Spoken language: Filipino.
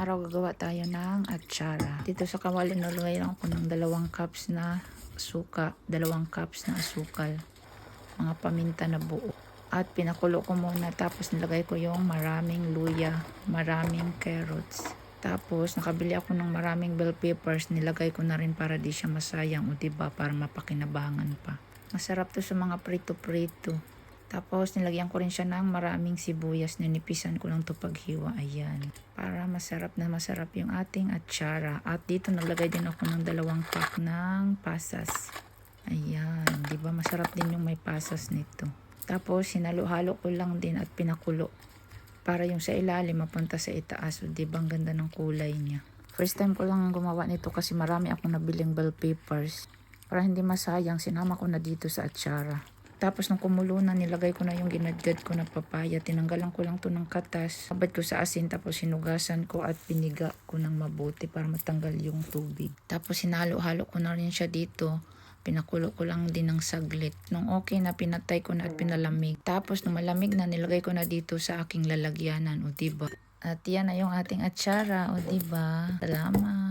araw gagawa tayo ng atsara. Dito sa kawali nalagay lang ako ng 2 cups na suka, 2 cups na asukal, mga paminta na buo. At pinakulo ko muna, tapos nilagay ko yung maraming luya, maraming carrots. Tapos nakabili ako ng maraming bell peppers, nilagay ko na rin para di siya masayang, o diba, para mapakinabangan pa. Masarap to sa mga prito-prito. Tapos nilagyan ko rin siya ng maraming sibuyas, ninipisan ko lang to paghiwa, ayan. Para masarap na masarap yung ating atsara. At dito naglagay din ako ng 2 pack ng pasas. Ayan, di ba masarap din yung may pasas nito. Tapos hinalo-halo ko lang din at pinakulo para yung sa ilalim mapunta sa itaas. O di ba ang ganda ng kulay niya. First time ko lang gumawa nito kasi marami akong nabiling bell peppers. Para hindi masayang, sinama ko na dito sa atsara. Tapos nung kumulo na, nilagay ko na yung ginadgad ko na papaya. Tinanggalan ko lang to ng katas. Sabad ko sa asin, tapos sinugasan ko at piniga ko ng mabuti para matanggal yung tubig. Tapos hinalo-halo ko na rin siya dito. Pinakulo ko lang din ng saglit. Nung okay na, pinatay ko na at pinalamig. Tapos nung malamig na, nilagay ko na dito sa aking lalagyanan. O diba? At yan na yung ating atsara. O diba? Salamat!